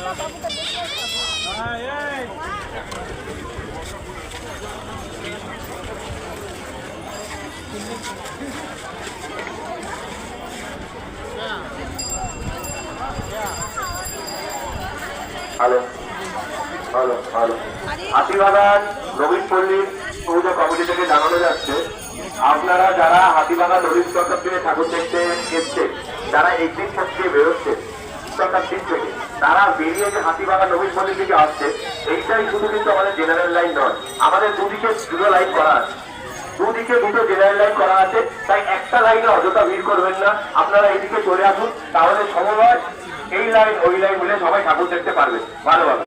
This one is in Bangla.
হ্যালো হ্যালো হ্যালো হাতিবাগান নবীন পল্লীর পৌর কমিটি থেকে জানানো যাচ্ছে, আপনারা যারা হাতিবাগান নবীন সরকার থেকে ঠাকুর দেখতে এসছে, যারা একদিন থেকে বেরোচ্ছে সরকার দিক থেকে, তারা বেরিয়ে যে হাতিবাগান নবীন পল্লীর দিকে আসছে, এইটাই শুধু কিন্তু আমাদের জেনারেল লাইন নয়, আমাদের দুদিকে দুটো লাইন করা আছে, দুদিকে দুটো জেনারেল লাইন করা আছে। তাই একটা লাইনে অযথা ভিড় করবেন না, আপনারা এইদিকে চলে আসুন, তাহলে সমবায় এই লাইন ওই লাইন মিলে সবাই ঠাকুর দেখতে পারবে ভালোভাবে।